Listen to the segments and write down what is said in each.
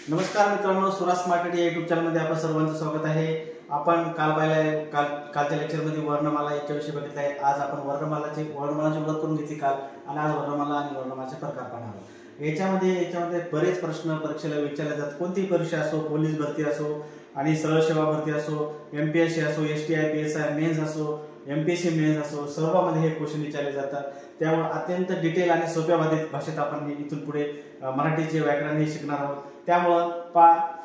नमस्कार मित्रांनो, सुराज स्मार्ट या युट्यूब चॅनलमध्ये आपलं सर्वांचं स्वागत आहे। आपण कालच्या लेक्चरमध्ये वर्णमाला याच्याविषयी बघितलं आहे। आज आपण वर्णमालाची ओळख करून घेतली काल, आणि आज वर्णमाला आणि वर्णमालाचे प्रकार पाहणार आहोत। याच्यामध्ये बरेच प्रश्न परीक्षेला विचारले जातात। कोणतीही परीक्षा असो, पोलीस भरती असो आणि सरळ सेवा भरती असो, एमपीएससी असो, एसटीआय पीएसआय मेन्स असो, एमपीएससी मेन्स असो, सर्वांमध्ये हे क्वेश्चन विचारले जातात। त्यामुळे अत्यंत डिटेल आणि सोप्या भाषेत आपण इथून पुढे मराठीचे व्याकरण हे शिकणार आहोत। त्यामुळे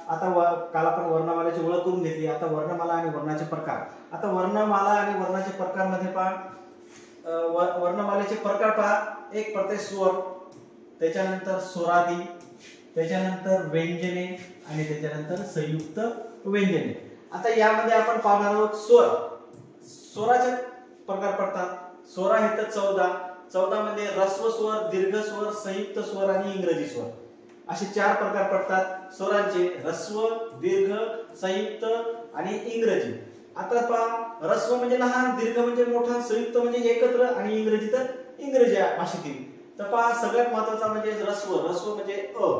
आता काल आपण वर्णमालेची ओळख करून घेतली। आता वर्णमाला आणि वर्णाचे प्रकार। आता वर्णमाला आणि वर्णाचे प्रकार मध्ये वर्णमालेचे प्रकार पहा। एक प्रत्यय स्वर, त्याच्यानंतर स्वरादी, त्याच्यानंतर व्यंजने आणि त्याच्यानंतर संयुक्त व्यंजने। आता यामध्ये आपण पाहणार आहोत स्वर। स्वराचे प्रकार पडतात। स्वर आहेत 14 मध्ये ऱ्हस्व स्वर, दीर्घ स्वर, संयुक्त स्वर आणि इंग्रजी स्वर असे 4 प्रकार पडतात स्वरांचे: ऱ्हस्व, दीर्घ, संयुक्त आणि इंग्रजी। आता पहा, ऱ्हस्व म्हणजे लहान, दीर्घ म्हणजे मोठा, संयुक्त म्हणजे एकत्र आणि इंग्रजी तर इंग्रजी भाषेतील। तर पहा, सगळ्यात महत्त्वाचा म्हणजे ऱ्हस्व। ऱ्हस्व म्हणजे अ।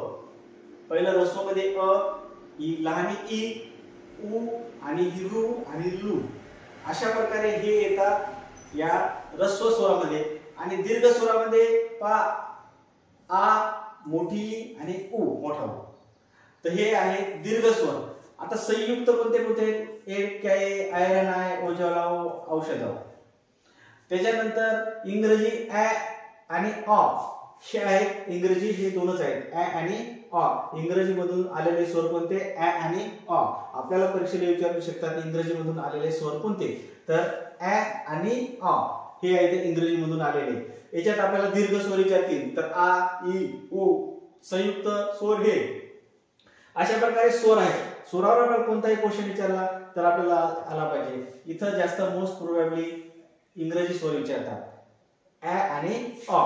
पहिलं ऱ्हस्व मध्ये अ, ई लहान ई, उ आणि रू आणि लू अशा प्रकारे हे येतात या ऱ्हस्व स्वरामध्ये। आणि दीर्घ स्वरामध्ये पहा, आ मोठी आणि उ मोठा उ, तर हे आहे दीर्घ स्वर। आता संयुक्त कोणते एक काय, आयरन आहे, ओजालाओ, औषध। त्याच्यानंतर इंग्रजी ॲ आणि ऑ हे आहेत। इंग्रजी हे दोनच आहेत, ॲ आणि ऑ। इंग्रजी मधून आलेले स्वर कोणते? ॲ आणि ऑ। आपल्याला परीक्षेला विचारू शकतात इंग्रजी मधून आलेले स्वर कोणते, तर ॲ आणि ऑ हे आहेत इंग्रजी मधून आलेले। याच्यात आपल्याला दीर्घ स्वर विचारतील तर आ, ई, उ। संयुक्त स्वर हे अशा प्रकारे स्वर आहे। स्वरावर आपण कोणताही क्वेश्चन विचारला तर आपल्याला आला पाहिजे। इथं जास्त मोस्ट प्रोबॅबली इंग्रजी स्वर विचारतात, ॲ आणि ऑ।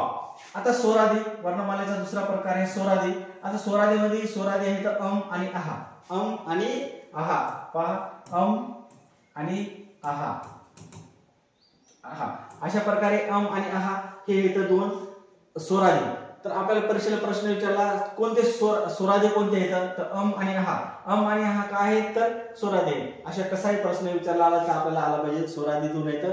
आता स्वरादी, वर्णमालेचा दुसरा प्रकार आहे स्वरादी। आता स्वरादीमध्ये स्वरादी आहेत आणि आहा। आणि आहा पहा, आणि आहा अशा प्रकारे आणि आहा हे इथं 2 स्वरादी। तर आपल्याला परीक्षेला प्रश्न विचारला कोणते स्वरादी कोणते येतात, तर आणि आहा। आणि आहा काय आहेत, तर स्वरादी आहेत। अशा कसाही प्रश्न विचारला आला तर आपल्याला आला पाहिजे स्वरादीतून येतं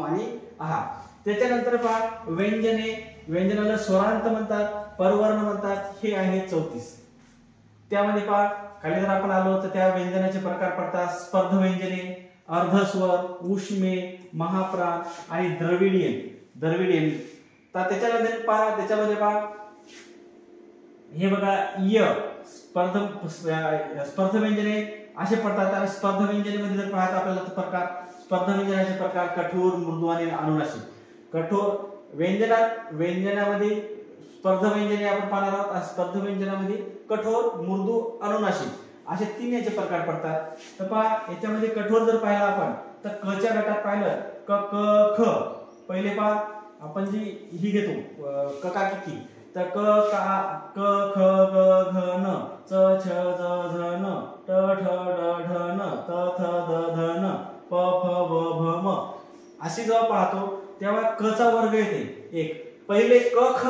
आणि आहा। त्याच्यानंतर पहा व्यंजने। व्यंजनाला स्वरांत म्हणतात, परवर्ण म्हणतात। हे आहे 34। त्यामध्ये पहा, खाली जर आपण आलो तर त्या व्यंजनाचे प्रकार पडतात: स्पर्ध व्यंजने, अर्धस्वर, ऊष्मे, महाप्राण आणि द्रविडियन। तर त्याच्यामध्ये पहा हे बघा, य स्पर्ध व्यंजने असे पडतात। आणि स्पर्ध व्यंजनेमध्ये जर पाहत आपल्याला तर प्रकार, स्पर्ध व्यंजनाचे प्रकार कठोर, मृदू आणि अनुनासिक। कठोर व्यंजनामध्ये स्पर्ध व्यंजने आपण पाहणार आहोत, आणि स्पर्ध व्यंजनामध्ये कठोर, मृदू, अनुनासिक असे 3 याचे प्रकार पडतात। तर पहा, याच्यामध्ये कठोर जर पाहिलं आपण तर क च्या गटात पाहिलं क, क, ख। पहिले पहा आपण जी ही घेतो क का की, तर क, का, क, ख, ग, घ, न, च, छ, ज, झ, न, ट, ठ, ड, ढ, न, त, थ, द, ध, न, प, फ, ब, भ, म अशी जेव्हा पाहतो तेव्हा क चा वर्ग येते एक। पहिले क, ख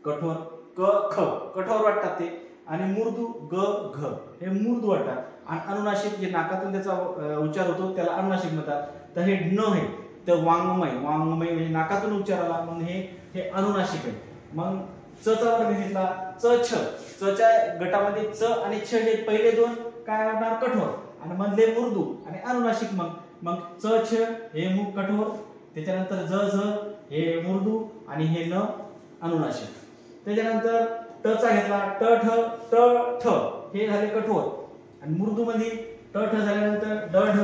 कठोर, क, ख कठोर वाटतात ते, आणि मृदू ग, घ हे मृदू वाटतात। आणि अनुनासिक जे नाकातून त्याचा उच्चार होतो त्याला अनुनासिक म्हणतात। तर हे न आहे, तर वाङ्मय म्हणजे नाकातून उच्चार आला म्हणून हे अनुनासिक आहे। मग च चा वर्ग घेतला, च च्या गटामध्ये च आणि छ हे पहिले 2 काय होणार, कठोर, आणि मधले मृदू आणि अनुनासिक। मग च, छ हे कठोर, त्याच्यानंतर ज, झ हे मृदू आणि हे न अनुनासिक। त्याच्यानंतर ट चा घेतला, ट, ठ हे झाले कठोर, आणि मृदू मध्ये ट, ठ झाल्यानंतर ड, ढ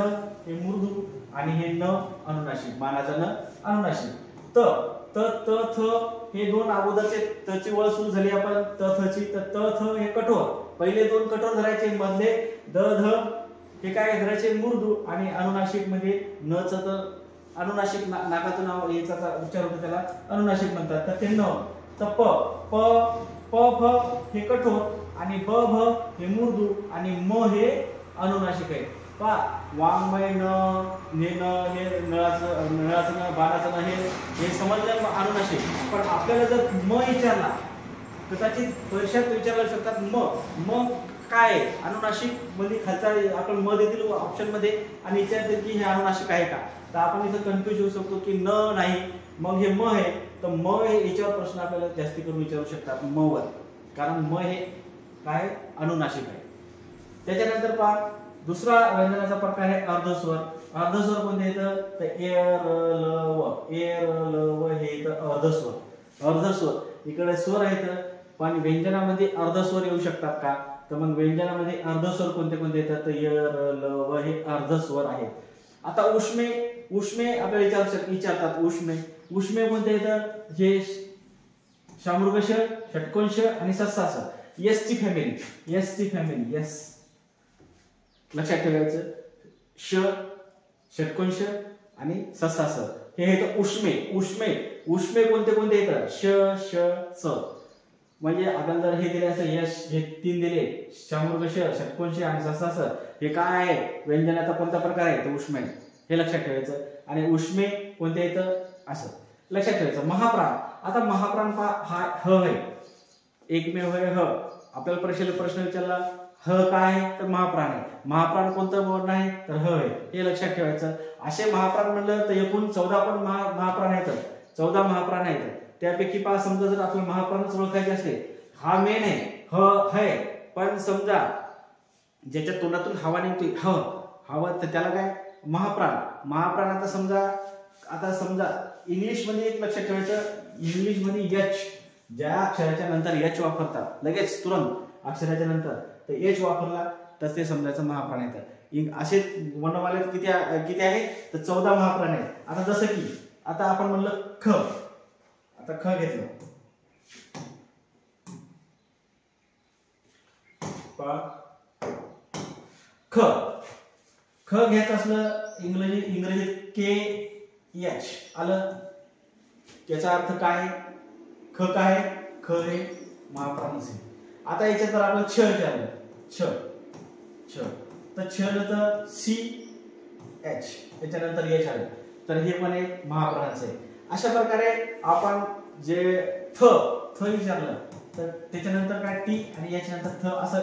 हे मृदू आणि हे न अनुनासिक, मानाचा न अनुनासिक। त, थ हे 2 अगोदरचे त ची वळ सुरू झाली आपण त, थ ची, तर त, थ हे कठोर, पहिले 2 कठोर धरायचे, मधले द, ध हे काय धरायचे, मृदू, आणि अनुनासिक मध्ये न च, तर अनुनासिक नाकातून याचा उच्चार होतो त्याला अनुनासिक म्हणतात। तर ते न। तर प, फ हे कठोर, आणि ब, भ हे मृदू, आणि म हे अनुनासिक आहे। पहा, वाङ्मय न, नेन हे नळाचं न, बाणाचं न हे समजलं अनुनासिक। पण आपल्याला जर म विचारला कदाचित परीक्षेत विचारला शकतात म काय अनुनासिक मध्ये खालचा आपण म देतील ऑप्शन मध्ये आणि विचारतील की हे अनुनासिक आहे का, तर आपण इथं कन्फ्युज होऊ शकतो की न नाही, मग हे म आहे, तर म हे याच्यावर प्रश्न आपल्याला जास्ती करून विचारू शकतात म वर, कारण म हे काय अनुनासिक आहे. त्याच्यानंतर पहा दुसरा व्यंजनाचा प्रकार आहे अर्धस्वर. अर्धस्वर कोणते येतं तर ए र ल व हे येतं अर्धस्वर. अर्धस्वर इकडे स्वर आहेत पण व्यंजनामध्ये अर्धस्वर येऊ शकतात का, तर मग व्यंजनामध्ये अर्धस्वर कोणते कोणते येतात तर य र ल व हे अर्धस्वर आहेत. आता उष्मे आपल्याला विचारतात उष्मे कोणते येतात हे शामृगश, षट्कोश आणि सस्सास. एस ची फॅमिली यस लक्षात ठेवायचं. श षट्कोश आणि सस्सास हे येतं उष्मे कोणते कोणते येतात श श स. म्हणजे आपण जर हे दिले असं यश हे 3 दिले शामृगश, षट्कोश आणि सस्सास, हे काय आहे व्यंजनाचा कोणता प्रकार आहे तर उष्मे, हे लक्षात ठेवायचं. आणि उष्मे कोणते येतं असं लक्षात ठेवायचं. महाप्राण, आता महाप्राण हा ह आहे, एकमेव आहे ह. आपल्याला परीक्षेला प्रश्न विचारला ह काय तर महाप्राण आहे. महाप्राण कोणतं वर्ण आहे तर ह आहे, हे लक्षात ठेवायचं. असे महाप्राण म्हणलं तर एकूण 14 पण महाप्राण आहेत, 14 महाप्राण आहेत. त्यापैकी पहा समजा जर आपल्याला महाप्राणच ओळखायचे असले, हा मेन आहे ह आहे, पण समजा ज्याच्या तोंडातून हवा निघते हवा तर त्याला काय महाप्राण. आता समजा इंग्लिश मध्ये एक लक्षात ठेवायचं, इंग्लिश मध्ये एच, ज्या अक्षराच्या नंतर एच वापरतात लगेच तुरंत अक्षराच्या नंतर, तर एच वापरला तर ते समजायचं महाप्राण येतं. असे वर्णमालेत किती आहे तर 14 महाप्राण आहेत. आता जसं की आता आपण म्हणलं ख, आता ख घेतलं ख घ्यायचं असलं इंग्रजीत के एच आलं, त्याचा अर्थ काय ख काय ख हे महाप्राण असेल. आता याच्यात जर आपण छ विचारलं छ तर छ नंतर सी एच त्याच्यानंतर एच आलं तर हे पण एक महाप्राणच आहे. अशा प्रकारे आपण जे थ विचारलं तर त्याच्यानंतर काय टी आणि याच्यानंतर थ असं,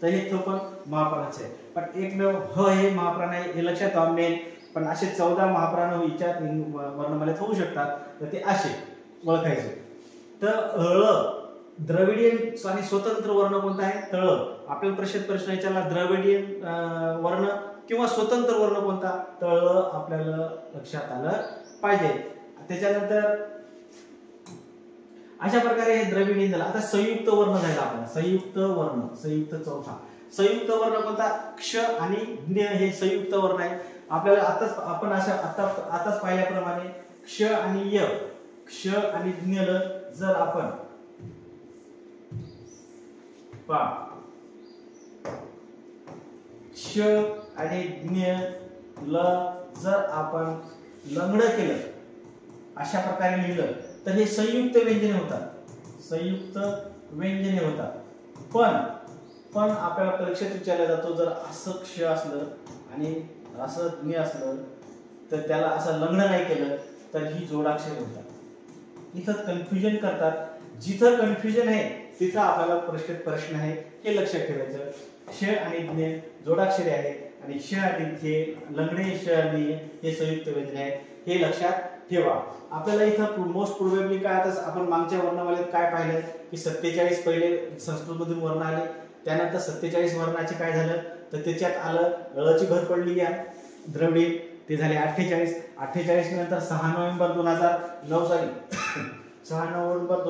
तर हे थ पण महाप्राणच आहे. पण एकमेव ह हे महाप्राण आहे, हे लक्षात ठेवा मेन. पण असे 14 महाप्राण विचार वर्णमालेत होऊ शकतात, तर ते असे ओळखायचे. तर ळ द्रविडियन आणि स्वतंत्र वर्ण कोणता आहे तळ. आपल्याला प्रश्न विचारला द्रविडियन वर्ण किंवा स्वतंत्र वर्ण कोणता, तळ आपल्याला लक्षात आलं पाहिजे. त्याच्यानंतर अशा प्रकारे हे द्रविडियन झालं. आता संयुक्त वर्ण झाला आपला, संयुक्त चौथा संयुक्त वर्ण कोणता क्ष आणि ज्ञ, हे संयुक्त वर्ण आहे. आपल्याला आताच पाहिल्याप्रमाणे क्ष आणि ज्ञ जर आपण क्ष आणि ज्ञ ल जर आपण लंगड केलं अशा प्रकारे लिहिलं तर हे संयुक्त व्यंजने होतात. पण आपल्याला परीक्षेत विचारला जातो जर असं क्ष असलं आणि असं ज्ञ असलं तर त्याला असं लंगड नाही केलं तर ही जोडाक्षरे होतात. इथं कन्फ्युजन करतात. जिथं कन्फ्युजन आहे तिथं आपल्याला परीक्षेत प्रश्न आहे, हे लक्षात ठेवायचं. क्ष आणि ज्ञ जोडाक्षरे आहेत आणि क्ष आणि ध्ये लंगडे श आणि हे संयुक्त व्यंजने आहेत, हे लक्षात ठेवा. आपल्याला इथं मोस्ट प्रोबेबली काय, आता आपण मागच्या वर्णमालेत काय पाहिलं की 47 पहिले संस्कृतमधून वर्ण आले, त्यानंतर 47 वर्णाचे काय झालं तर त्याच्यात आलं ळची भर पडली या द्रविड, ते झाले 48 नंतर 6 नोव्हेंबर 2009 साली 6 नोव्हेंबर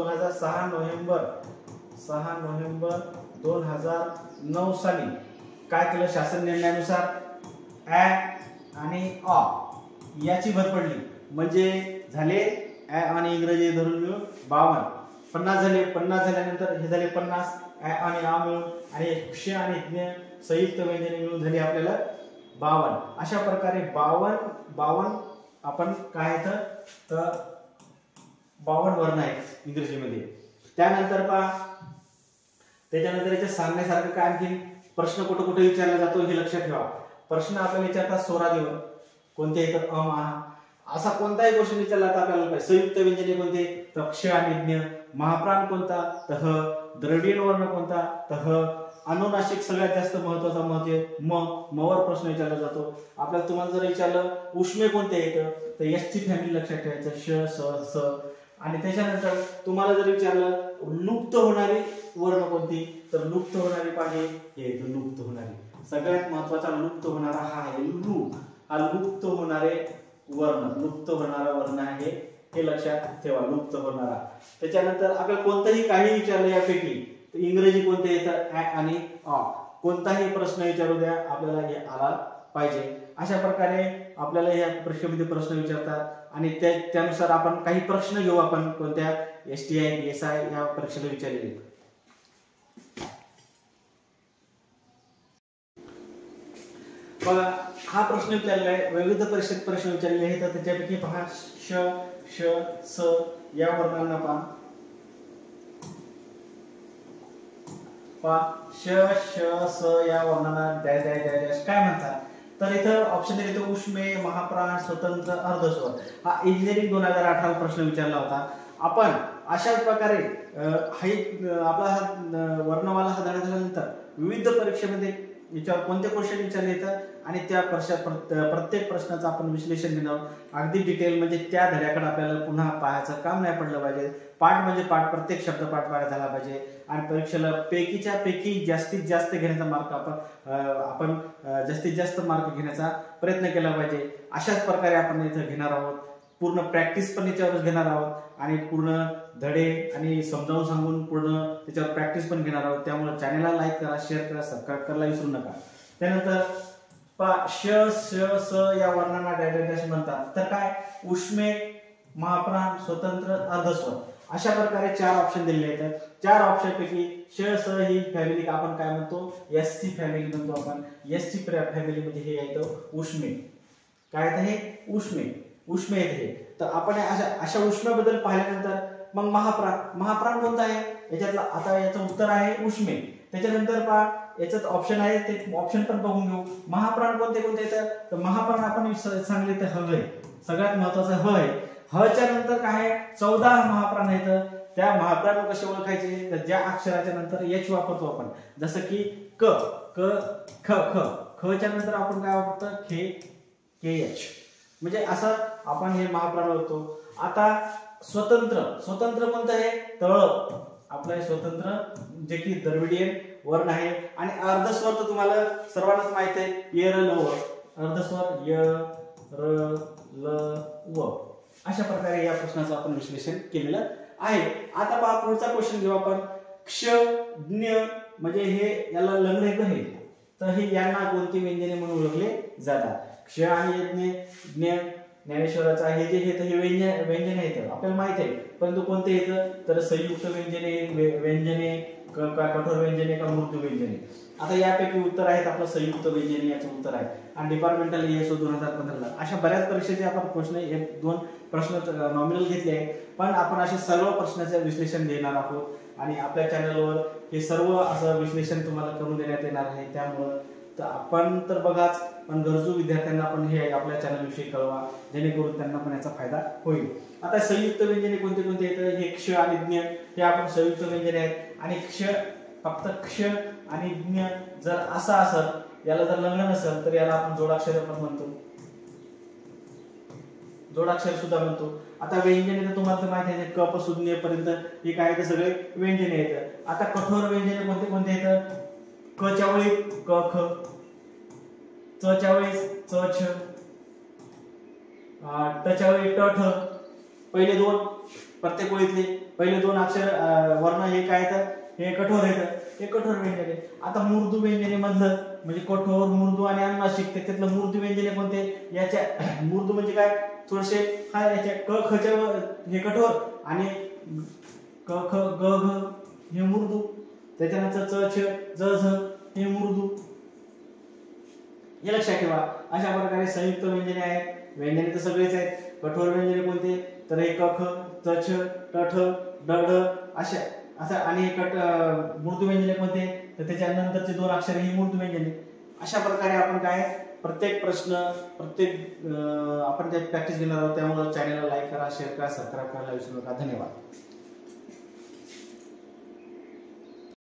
2009 साली काय केलं, शासन निर्णयानुसार ॲ आणि अ याची भर पडली, म्हणजे झाले ॲ आणि इंग्रजी धरून मिळून 52, 50 झाले. 50 झाल्यानंतर हे झाले 50 ॲ आणि आ मिळून आणि क्ष आणि ज्ञ संयुक्त व्यंजने मिळून झाली आपल्याला 52. अशा प्रकारे 52 आपण काय तर 52 वर्ण आहेत इंग्रजीमध्ये. त्यानंतर त्याच्यानंतर याच्या सांगण्यासारखं काय आणखी प्रश्न कुठे विचारला जातो हे लक्षात ठेवा. प्रश्न आपल्याला विचारतात स्वरादिवर कोणते येतात अ, आ, असा कोणताही क्वेश्चन विचारला तर आपल्याला संयुक्त व्यंजने कोणते तर क्ष आणि ज्ञ, महाप्राण कोणता तर ह, द्रविडियन वर्ण कोणता तर ह, अनुनासिक सगळ्यात जास्त महत्वाचा म्हणजे मवर प्रश्न विचारला जातो. आपल्याला तुम्हाला जर विचारलं उष्मे कोणते येतं तर एस ची फॅमिली लक्षात ठेवायचं श स स. आणि त्याच्यानंतर तुम्हाला जर विचारलं लुप्त होणारी वर्ण कोणती तर लुप्त होणारी पाणी हे लुप्त होणारी सगळ्यात महत्वाचा लुप्त होणारा हा आहे लू. हा लुप्त होणारे वर्ण लुप्त होणारा वर्ण आहे हे लक्षात ठेवा लुप्त होणारा. त्याच्यानंतर आपल्याला कोणतंही काही विचारलं यापैकी तर इंग्रजी कोणते येतं ऍ आणि अ. कोणताही प्रश्न विचारू द्या आपल्याला हे आला पाहिजे. अशा प्रकारे आपल्याला या परीक्षेमध्ये प्रश्न विचारतात आणि त्यानुसार आपण काही प्रश्न घेऊ आपण कोणत्या STI PSI या परीक्षेला विचारलेले. बघा हा प्रश्न विचारलेला आहे विविध परीक्षेत प्रश्न विचारलेले आहेत तर त्याच्यापैकी पहा श श स या वर्णांना पहा श श स या वर्णांना डॅश डॅश डॅश डॅश काय म्हणतात तर इथं ऑप्शन दिले तर उष्मे महाप्राण स्वतंत्र अर्धस्वर. हा इंजिनिअरिंग 2018 प्रश्न विचारला होता. आपण अशाच प्रकारे आपला हा वर्णमाला हा धडा झाल्यानंतर विविध परीक्षेमध्ये याच्यावर कोणते क्वेश्चन विचारले येतात आणि त्या प्रत्येक प्रश्नाचं आपण विश्लेषण घेणार अगदी डिटेल म्हणजे त्या धड्याकडे आपल्याला पुन्हा पाहायचं काम नाही पडलं पाहिजे. पाठ म्हणजे पाठ प्रत्येक शब्द पाठ पाठ झाला पाहिजे आणि परीक्षेला पैकीच्या पैकी जास्तीत जास्त घेण्याचा मार्क आपण जास्तीत जास्त मार्क घेण्याचा प्रयत्न केला पाहिजे. अशाच प्रकारे आपण इथं घेणार आहोत. पूर्ण प्रॅक्टिस पण याच्यावर घेणार आहोत आणि पूर्ण धडे आणि समजावून सांगून पूर्ण त्याच्यावर प्रॅक्टिस पण घेणार आहोत. त्यामुळे चॅनलला लाईक करा शेअर करा सबस्क्राईब करायला विसरू नका. त्यानंतर श श स या वर्णांना डॅश म्हणतात तर काय उष्मे महाप्राण स्वतंत्र अर्धस्वर. अशा प्रकारे 4 ऑप्शन दिलेले आहेत. 4 ऑप्शन पैकी श स ही फॅमिली आपण काय म्हणतो एस ची फॅमिली म्हणतो आपण. एस ची फॅमिली म्हणजे हे येतं उष्मे. काय आहे हे उष्मे उष्मे येते. तर आपण अशा उष्म्याबद्दल पाहिल्यानंतर मग महाप्राण कोणता आहे याच्यातला आता याचं उत्तर आहे उष्मे. त्याच्यानंतर पहा याच्यात ऑप्शन आहे ते ऑप्शन पण बघून घेऊ. महाप्राण कोणते कोणते येतात तर महाप्राण आपण सांगले तर ह आहे सगळ्यात महत्वाचं ह आहे. ह च्या नंतर काय आहे 14 महाप्राण आहेत. त्या महाप्राण कसे ओळखायचे तर ज्या अक्षराच्या नंतर एच वापरतो आपण जसं की क क ख ख ख च्या नंतर आपण काय वापरतो खे के एच म्हणजे असं आपण हे महाप्राण ओळखतो. आता स्वतंत्र कोणतं आहे तळ आपलं स्वतंत्र जे की द्रविडियन वर्ण आहे. आणि अर्धस्वर तर तुम्हाला सर्वांनाच माहित आहे य र ल व. अर्धस्वर य र ल व. अशा प्रकारे या प्रश्नाचं आपण विश्लेषण केलेलं आहे. आता पहा पुढचा क्वेश्चन घेऊ आपण. क्ष ज्ञ म्हणजे हे याला लंगरेख आहे तर हे यांना कोणती व्यंजने म्हणून ओळखले जातात. क्ष आणि ज्ञ ज्ञानेश्वराचा हे जे हे व्यंजन आहेत आपल्याला माहित आहे परंतु कोणते येतं तर संयुक्त व्यंजने कठोर व्यंजने का मृदू व्यंजने. आता यापैकी उत्तर आहेत आपलं संयुक्त व्यंजने याचं उत्तर आहे आणि डिपार्टमेंटल ESO 2015 अशा बऱ्याच परीक्षेचे आपण प्रश्न 1-2 प्रश्न नॉमिनल घेतले आहेत पण आपण असे सर्व प्रश्नाचे विश्लेषण देणार आहोत आणि आपल्या चॅनलवर हे सर्व असं विश्लेषण तुम्हाला करून देण्यात येणार आहे. त्यामुळं तर आपण तर बघाच पण गरजू विद्यार्थ्यांना पण हे आपल्या चॅनल विषयी कळवा जेणेकरून त्यांना पण याचा फायदा होईल. आता संयुक्त व्यंजने कोणते कोणते येतात हे क्ष आणि ज्ञ हे आपण संयुक्त व्यंजने आहेत आणि फक्त क्ष आणि ज्ञ जर असा असेल याला जर लंघन असेल तर याला आपण जोडाक्षर पण म्हणतो जोडाक्षर सुद्धा म्हणतो. आता व्यंजने तर तुम्हाला माहिती आहे क पासून ज्ञ पर्यंत हे काय ते सगळे व्यंजने येतात. आता कठोर व्यंजने कोणते कोणते येतात क च्या वेळी क ख च च्या वेळी च छ ट च्या वेळी ट ठ. पहिले 2 प्रत्येक ओळीतले पहिले 2 अक्षर वर्ण हे काय येतात हे कठोर येतात हे कठोर व्यंजने. आता मृदू व्यंजने मधलं म्हणजे कठोर मृदू आणि अनुनासिक त्यातलं मृदू व्यंजने कोणते याच्या मृदू म्हणजे काय थोडेसे हा याच्या क ख च्या हे कठोर आणि क ख ग घ हे मृदू. त्याच्यानंतर च छ ज झ हे मृदू. हे लक्षात ठेवा. अशा प्रकारे संयुक्त व्यंजने आहेत. व्यंजने तर सगळेच आहेत. कठोर व्यंजने कोणते तर हे क ख च छ ट ठ ड ढ अशा आणि मृदू व्यंजने कोणते तर त्याच्यानंतरचे 2 अक्षर ही मृदू व्यंजने. अशा प्रकारे आपण काय प्रत्येक प्रश्न आपण त्यात प्रॅक्टिस घेणार आहोत. त्यामुळे चॅनलला लाईक करा शेअर करा सबस्क्राईब करायला विसरू नका. धन्यवाद.